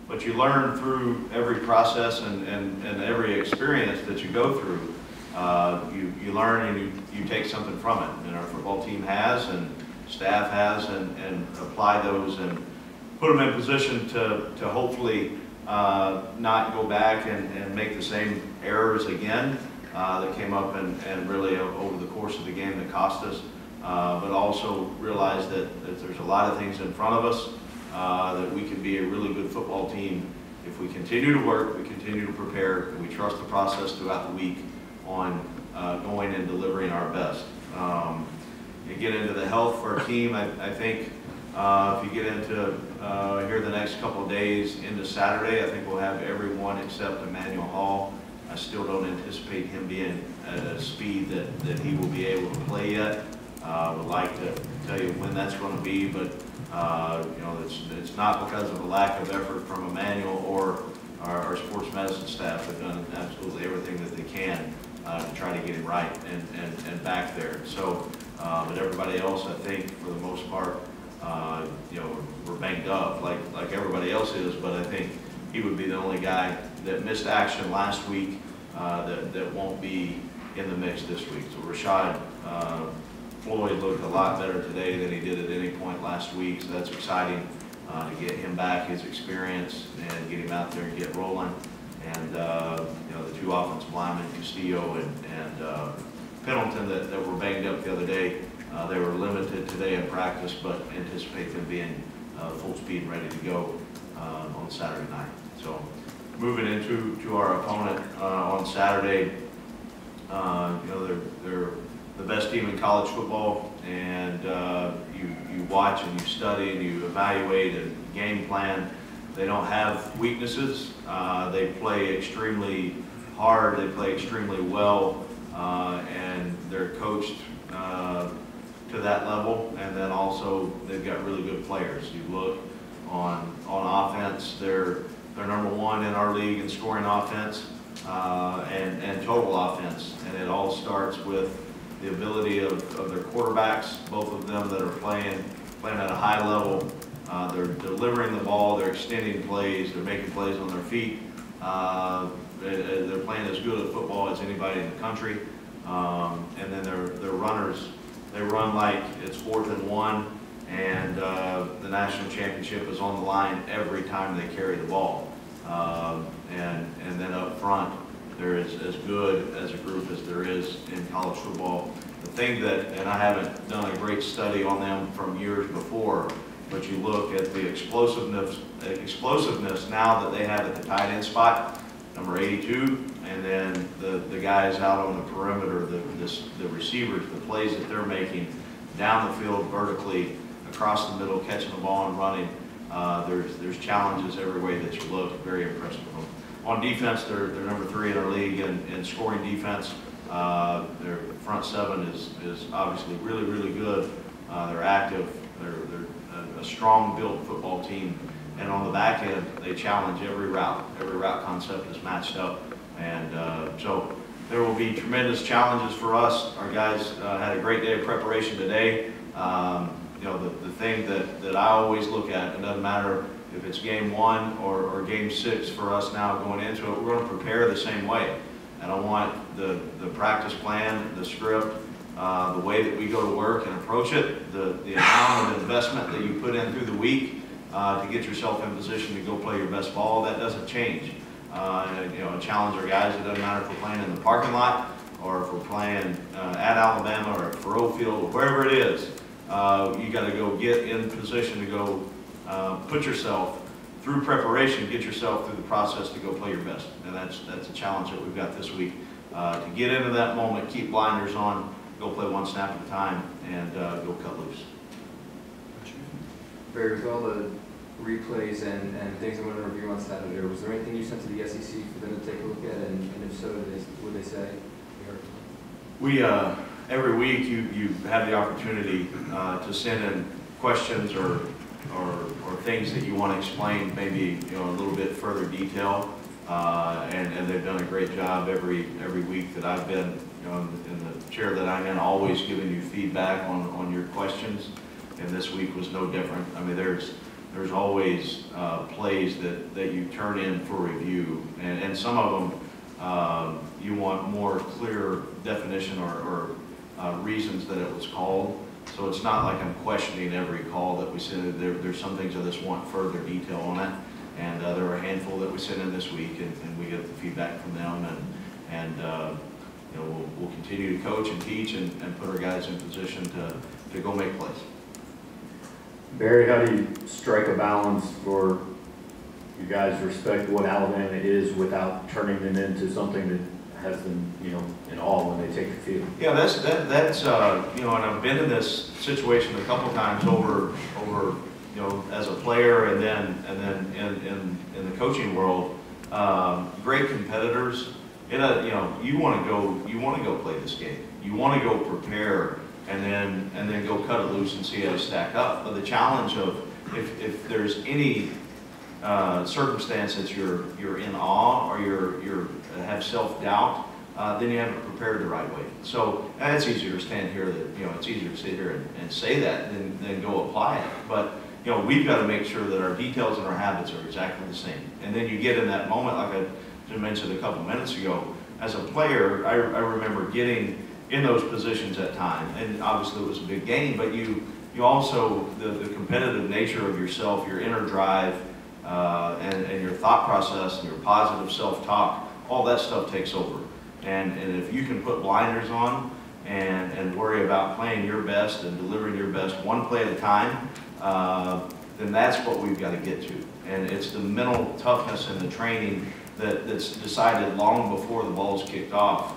but you learn through every process and every experience that you go through. You learn and you take something from it, and our football team has, and staff has, and apply those and put them in position to hopefully not go back and make the same errors again that came up and really over the course of the game that cost us, but also realize that there's a lot of things in front of us, that we can be a really good football team if we continue to work, we continue to prepare, and we trust the process throughout the week on going and delivering our best. You get into the health for our team, I think if you get into here the next couple of days into Saturday, I think we'll have everyone except Emmanuel Hall. I still don't anticipate him being at a speed that he will be able to play yet. Would like to tell you when that's going to be, but you know, it's not because of a lack of effort from Emmanuel or our sports medicine staff. Have done absolutely everything that they can to try to get him right and back there. So, but everybody else, I think, for the most part, you know, we're banged up like everybody else is. But I think he would be the only guy that missed action last week that won't be in the mix this week. So Rashad Floyd looked a lot better today than he did at any point last week, so that's exciting to get him back, his experience, and get him out there and get rolling. And you know, the two offensive linemen, Castillo and Pendleton, that were banged up the other day, they were limited today in practice, but anticipate them being full speed and ready to go on Saturday night. So moving into our opponent on Saturday, you know, they're the best team in college football, and you watch and you study and you evaluate and game plan. They don't have weaknesses. They play extremely hard. They play extremely well, and they're coached to that level. And then also they've got really good players. You look on offense, they're number one in our league in scoring offense and total offense, and it all starts with the ability of their quarterbacks, both of them that are playing at a high level. They're delivering the ball, they're extending plays, they're making plays on their feet. They're playing as good at football as anybody in the country. And then their runners, they run like it's 4th and 1, and the national championship is on the line every time they carry the ball. And then up front, they're as good as a group as there is in college football. The thing that, and I haven't done a great study on them from years before, but you look at the explosiveness now that they have at the tight end spot, number 82, and then the guys out on the perimeter, the receivers, the plays that they're making down the field vertically, across the middle, catching the ball and running. There's challenges every way that you look. Very impressive with them. On defense, they're number 3 in our league in scoring defense. Their front 7 is obviously really, really good. They're active. They're a strong built football team. And on the back end, they challenge every route. Every route concept is matched up. And so there will be tremendous challenges for us. Our guys had a great day of preparation today. You know, the thing that I always look at, it doesn't matter if it's game 1 or game 6 for us now going into it, we're going to prepare the same way. And I want the practice plan, the script, the way that we go to work and approach it, the amount of investment that you put in through the week to get yourself in position to go play your best ball, that doesn't change. You know, challenge our guys. It doesn't matter if we're playing in the parking lot or if we're playing at Alabama or at Faroe Field or wherever it is. You got to go get in position to go put yourself through preparation, get yourself through the process to go play your best. And that's a challenge that we've got this week. To get into that moment, keep blinders on, go play one snap at a time, and go cut loose. Barry, with all the replays and things I'm going to review on Saturday, was there anything you sent to the SEC for them to take a look at? And if so, what did they say? We every week you have the opportunity to send in questions or things that you want to explain, maybe a little bit further detail, and they've done a great job every week that I've been in the chair that I'm in, always giving you feedback on your questions, and this week was no different. I mean, there's there's always plays that you turn in for review, and some of them you want more clear definition or reasons that it was called. So it's not like I'm questioning every call that we send. There's some things I just want further detail on it, and there are a handful that we sent in this week, and we get the feedback from them, and you know, we'll continue to coach and teach and put our guys in position to go make plays. Barry, how do you strike a balance for you guys respect what Alabama is without turning them into something that has them, you know, in awe when they take the field? Yeah, that's you know, and I've been in this situation a couple times over you know, as a player and then in the coaching world. Great competitors. You know, you want to go play this game. You want to go prepare and then go cut it loose and see how to stack up. But the challenge of if there's any circumstance that you're in awe or you're have self-doubt, then you haven't prepared the right way. So it's easier to stand here that, you know, it's easier to sit here and say that than go apply it. But you know, we've got to make sure that our details and our habits are exactly the same. And then you get in that moment, like I mentioned a couple minutes ago, as a player, I remember getting in those positions at times, and obviously it was a big game, but you also, the competitive nature of yourself, your inner drive, and your thought process and your positive self-talk, all that stuff takes over. And if you can put blinders on and worry about playing your best and delivering your best one play at a time, then that's what we've got to get to. And it's the mental toughness and the training that's decided long before the ball's kicked off,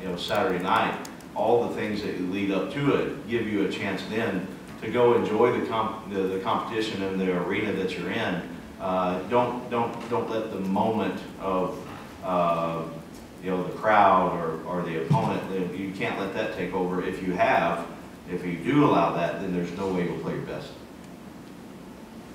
you know, Saturday night. All the things that lead up to it give you a chance then to go enjoy the competition in the arena that you're in. Don't let the moment of you know, the crowd or the opponent, you can't let that take over. If you do allow that, then there's no way you'll play your best.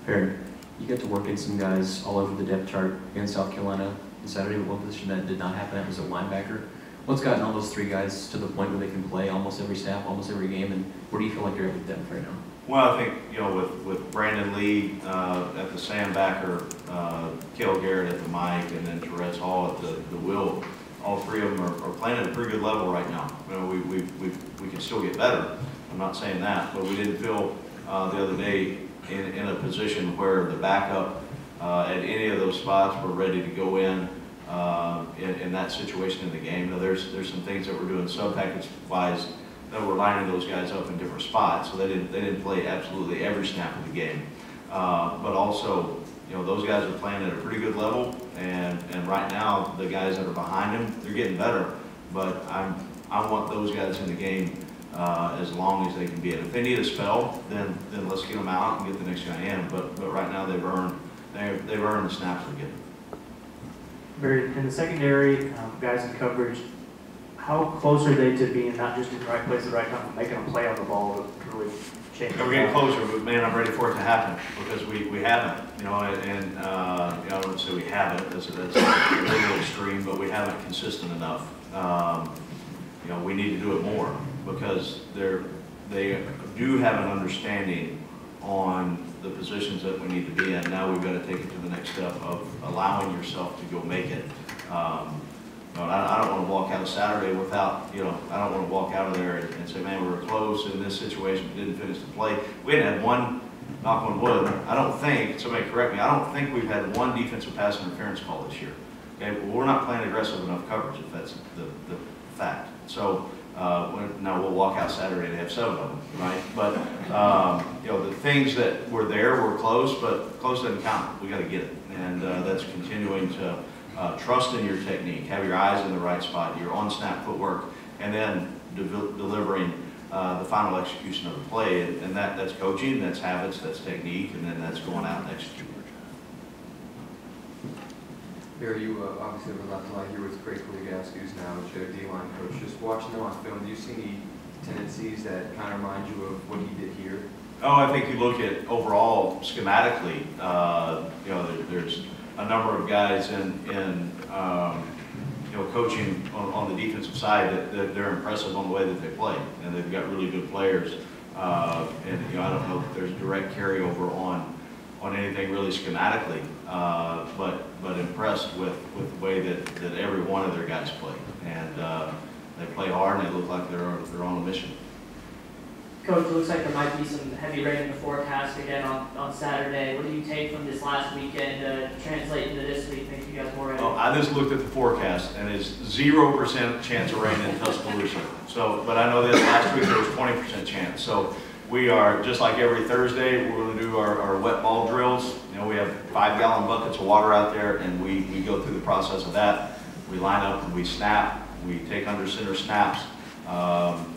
Barry, you got to work in some guys all over the depth chart against South Carolina on Saturday. One position that did not happen, that was a linebacker. What's gotten all those three guys to the point where they can play almost every snap, almost every game, and where do you feel like you're at with depth right now? Well, I think, you know, with Brandon Lee at the Sandbacker, Cale Garrett at the Mike, and then Therese Hall at the Will, all three of them are playing at a pretty good level right now. You know, we can still get better. I'm not saying that, but we didn't feel the other day in a position where the backup at any of those spots were ready to go in that situation in the game. You know, there's some things that we're doing sub-package wise that we're lining those guys up in different spots, so they didn't play absolutely every snap of the game. But also, you know, those guys are playing at a pretty good level, and right now the guys that are behind them, they're getting better. But I want those guys in the game as long as they can be. And if they need a spell, then let's get them out and get the next guy in. But right now they've earned the snaps they're getting. Barry, in the secondary, guys in coverage, how close are they to being not just in the right place at the right time, but making a play on the ball to really change? We're getting closer, but man, I'm ready for it to happen because we haven't, you know, and you know, I wouldn't say we haven't. That's a little extreme, but we haven't consistent enough. You know, we need to do it more because they do have an understanding on the positions that we need to be in. Now we've got to take it to the next step of allowing yourself to go make it. You know, I don't want to walk out of Saturday without, you know, I don't want to walk out of there and say, man, we were close in this situation, we didn't finish the play. We didn't have one, knock on wood, I don't think, somebody correct me, I don't think we've had one defensive pass interference call this year. Okay, well, we're not playing aggressive enough coverage if that's the fact. So now we'll walk out Saturday and have 7 of them, right? But you know, the things that were there were close, but close doesn't count. We got to get it, and that's continuing to trust in your technique, have your eyes in the right spot, your on-snap footwork, and then delivering the final execution of the play. And that's coaching, that's habits, that's technique, and then that's going out and executing. Barry, you obviously have a lot to like here with Craig Kuligas, who's now the D-line coach. Just watching them on film, do you see any tendencies that kind of remind you of what he did here? Oh, I think you look at overall schematically, you know, there's a number of guys in you know, coaching on the defensive side that they're impressive on the way that they play, and they've got really good players. And you know, I don't know if there's direct carryover on anything really schematically, but impressed with the way that every one of their guys play. And they play hard and they look like they're on a mission. Coach, it looks like there might be some heavy rain in the forecast again on Saturday. What do you take from this last weekend to translate into this week, make you guys more ready? Well, I just looked at the forecast, and it's 0% chance of rain in Tuscaloosa. So, but I know that last week there was 20% chance. So we are, just like every Thursday, we're going to do our wet ball drills. You know, we have 5-gallon buckets of water out there, and we go through the process of that. We line up and we snap. We take under center snaps.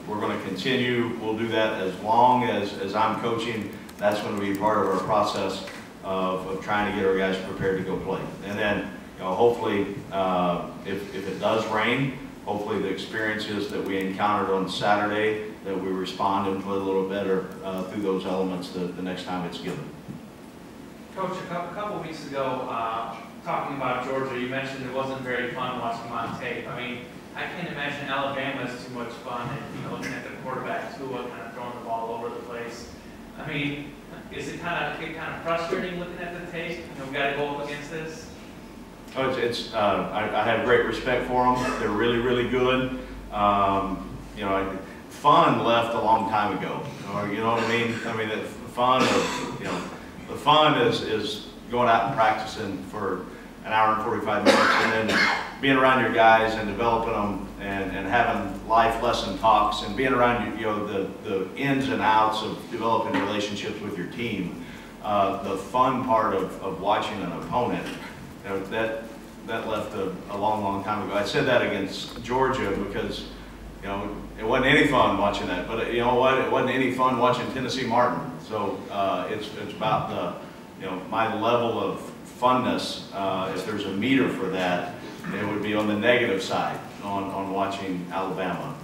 We're going to continue. We'll do that as long as I'm coaching. That's going to be part of our process of trying to get our guys prepared to go play. And then, you know, hopefully, if it does rain, hopefully the experiences that we encountered on Saturday, that we respond and play a little better through those elements the next time it's given. Coach, a couple weeks ago, talking about Georgia, you mentioned it wasn't very fun watching them on tape. I mean, I can't imagine Alabama is too much fun, and you know, looking at the quarterback Tua kind of throwing the ball over the place. I mean, is it kind of frustrating looking at the tape? You know, we got to go up against this. Oh, I have great respect for them. They're really, really good. You know, fun left a long time ago. You know what I mean? I mean, the fun of, you know, the fun is going out and practicing for an hour and 45 minutes, and then being around your guys and developing them and having life lesson talks and being around, you know, the ins and outs of developing relationships with your team. The fun part of watching an opponent, you know, that left a long, long time ago. I said that against Georgia because, you know, it wasn't any fun watching that, but you know what? It wasn't any fun watching Tennessee Martin. So it's about the, you know, my level of funness. If there's a meter for that, it would be on the negative side on watching Alabama.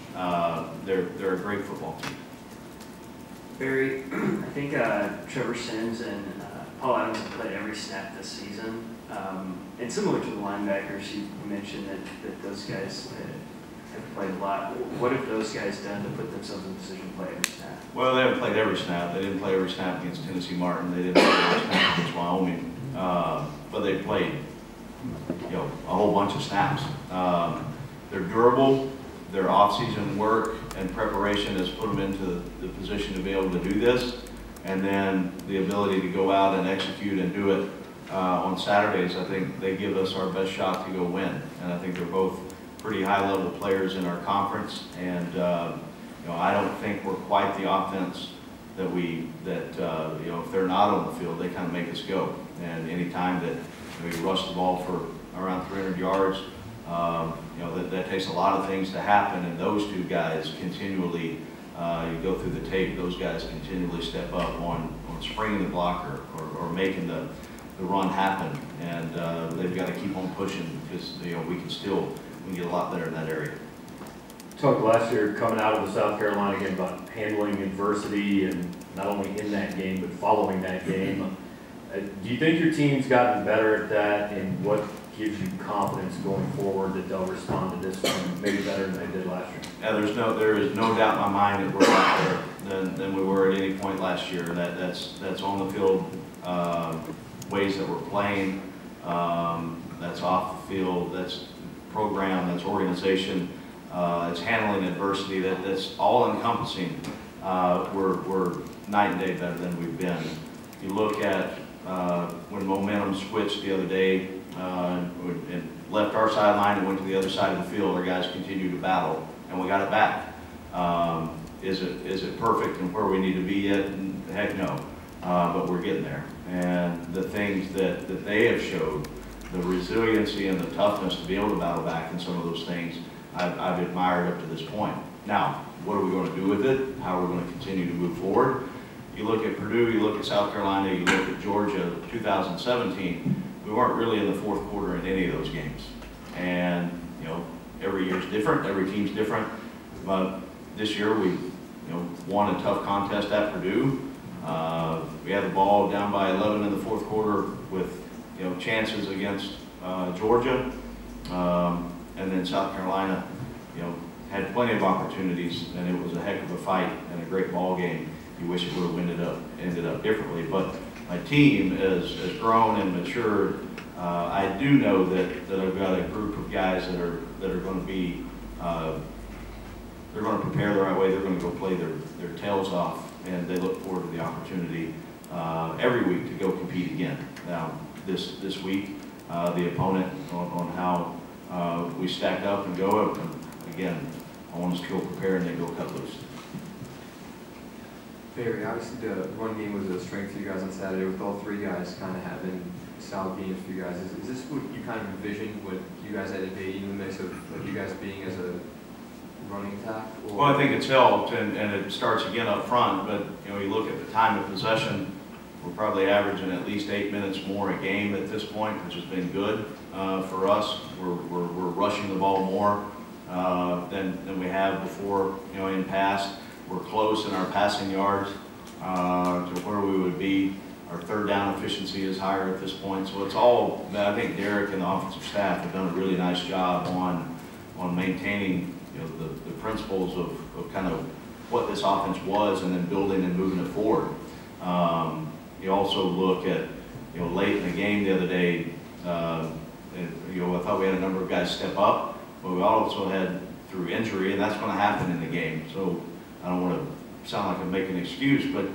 They're a great football team. Barry, I think Trevor Sims and Paul Adams have played every snap this season. And similar to the linebackers, you mentioned that those guys have played a lot. What have those guys done to put themselves in a position to play every snap? Well, they haven't played every snap. They didn't play every snap against Tennessee Martin. They didn't play every snap against Wyoming. But they played, you know, a whole bunch of snaps. They're durable. Their off-season work and preparation has put them into the position to be able to do this. And then the ability to go out and execute and do it on Saturdays, I think they give us our best shot to go win. And I think they're both pretty high-level players in our conference. And you know, I don't think we're quite the offense that you know, if they're not on the field, they kind of make us go. And any time that we rush the ball for around 300 yards, you know, that takes a lot of things to happen. And those two guys continually, you go through the tape, those guys continually step up on springing the blocker or making the run happen. And they've got to keep on pushing because, you know, we can get a lot better in that area. Talked last year coming out of the South Carolina game about handling adversity and not only in that game but following that game. Do you think your team's gotten better at that, and what gives you confidence going forward that they'll respond to this one maybe better than they did last year? Yeah, there is no doubt in my mind that we're better than we were at any point last year. That's on the field ways that we're playing. That's off the field. That's program. That's organization. It's handling adversity. That's all encompassing. We're night and day better than we've been. You look at when momentum switched the other day and left our sideline and went to the other side of the field, our guys continued to battle, and we got it back. Is it perfect and where we need to be yet? Heck no, but we're getting there. And the things that they have showed, the resiliency and the toughness to be able to battle back in some of those things, I've admired up to this point. Now, what are we going to do with it? How are we going to continue to move forward? You look at Purdue, you look at South Carolina, you look at Georgia, 2017, we weren't really in the fourth quarter in any of those games. And, you know, every year's different, every team's different. But this year we, you know, won a tough contest at Purdue. We had the ball down by 11 in the fourth quarter with, you know, chances against Georgia. And then South Carolina, you know, had plenty of opportunities, and it was a heck of a fight and a great ball game. You wish it would have ended up differently, but team has grown and matured. I do know that I've got a group of guys that are going to be, they're going to prepare the right way. They're going to go play their tails off, and they look forward to the opportunity every week to go compete again. Now, this week, the opponent on how we stack up and go up, and again, I want us to go prepare and then go cut loose. Barry, obviously the run game was a strength for you guys on Saturday, with all three guys kind of having solid games for you guys. Is this what you kind of envisioned, what you guys had in the mix of like you guys being as a running attack? Or? Well, I think it's helped, and it starts again up front, but you look at the time of possession, we're probably averaging at least 8 minutes more a game at this point, which has been good for us. We're rushing the ball more than we have before, in past. We're close in our passing yards to where we would be. Our third down efficiency is higher at this point. So it's all, I think Derek and the offensive staff have done a really nice job on maintaining the principles of kind of what this offense was, and then building and moving it forward. You also look at, late in the game the other day, I thought we had a number of guys step up, but we also had through injury, and that's going to happen in the game. So I don't want to sound like I'm making an excuse, but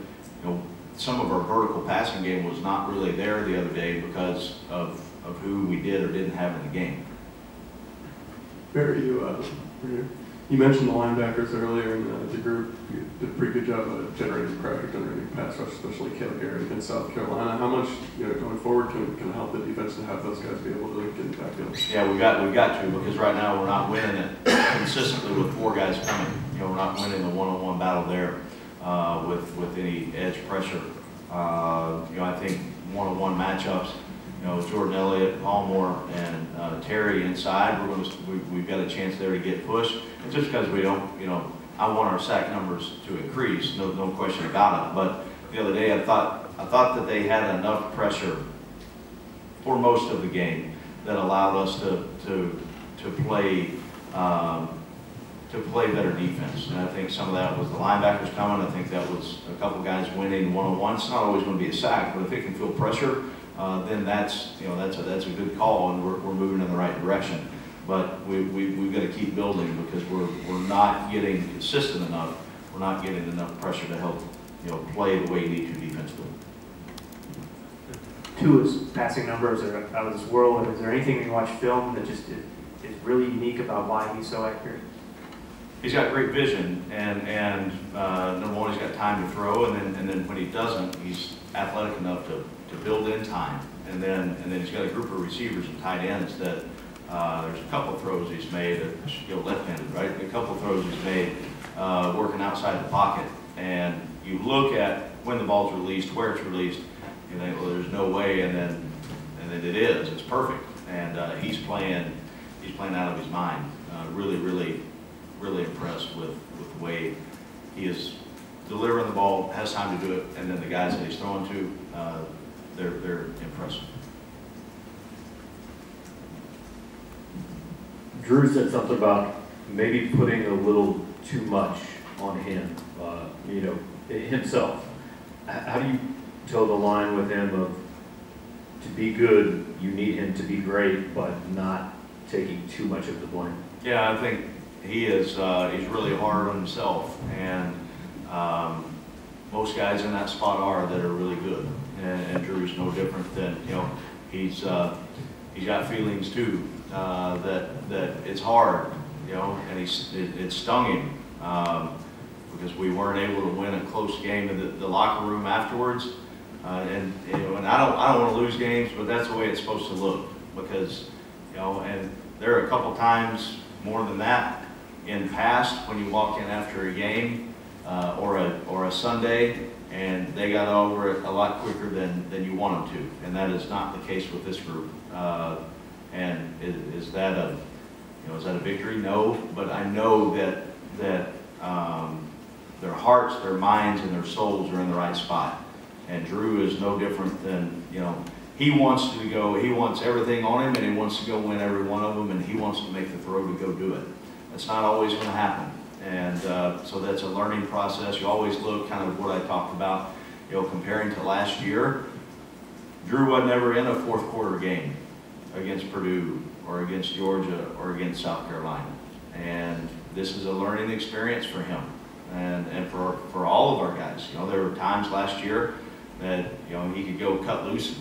some of our vertical passing game was not really there the other day because of who we did or didn't have in the game. Barry, you mentioned the linebackers earlier in the group. You did a pretty good job of generating pressure, generating pass rush, especially Calgary against South Carolina. How much, going forward, can help the defense to have those guys be able to get in the backfield? Yeah, we got to, because right now we're not winning it consistently with 4 guys coming. We're not winning the one-on-one battle there with any edge pressure. I think one-on-one matchups, Jordan Elliott, Palmore, and Terry inside, we've got a chance there to get pushed. And just because we don't, I want our sack numbers to increase, no question about it. But the other day, I thought that they had enough pressure for most of the game that allowed us to play better defense. And I think some of that was the linebackers coming. I think that was a couple guys winning one-on-one. It's not always going to be a sack, but if they can feel pressure, then that's a good call, and we're moving in the right direction. But we've got to keep building, because we're not getting consistent enough. We're not getting enough pressure to help play the way you need to defensively. Tua's passing numbers are out of this world. Is there anything when you watch film that just is really unique about why he's so accurate? He's got great vision, and number one, he's got time to throw, and then when he doesn't, he's athletic enough to build in time, and then he's got a group of receivers and tight ends that there's a couple of throws he's made. I should go left-handed, right? A couple of throws he's made working outside the pocket, and you look at when the ball's released, where it's released, you think, well, there's no way, and then it is. It's perfect, and he's playing out of his mind. Really impressed with the way he is delivering the ball, has time to do it, and then the guys that he's throwing to, they're impressive. Drew said something about maybe putting a little too much on him, himself. How do you toe the line with him of, to be good, you need him to be great, but not taking too much of the blame? Yeah, I think he is. He's really hard on himself, and most guys in that spot are that are really good. And Drew's no different than he's got feelings too. That it's hard, and it stung him because we weren't able to win a close game in the locker room afterwards. And I don't want to lose games, but that's the way it's supposed to look, because and there are a couple times more than that in past when you walk in after a game or a Sunday, and they got over it a lot quicker than you want them to, and that is not the case with this group. And is that a victory? No, but I know that their hearts, their minds, and their souls are in the right spot. And Drew is no different than he wants to go. He wants everything on him, and he wants to go win every one of them, and he wants to make the throw to go do it. That's not always going to happen, and so that's a learning process. You always look kind of what I talked about, comparing to last year. Drew was never in a fourth quarter game against Purdue or against Georgia or against South Carolina. And this is a learning experience for him and for all of our guys. You know, there were times last year that, you know, he could go cut loose,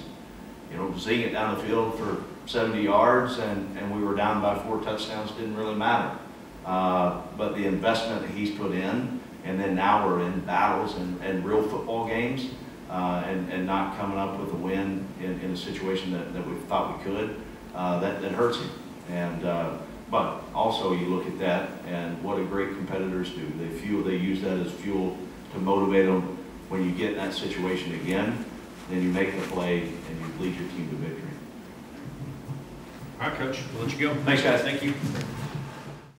you know, zing it down the field for 70 yards and we were down by 4 touchdowns, didn't really matter. But the investment that he's put in, and then now we're in battles and real football games, and not coming up with a win in a situation that we thought we could, that hurts him. And but also you look at that and what do great competitors do? They use that as fuel to motivate them. When you get in that situation again, then you make the play and you lead your team to victory. All right, Coach, we'll let you go. Thanks, guys. Thank you.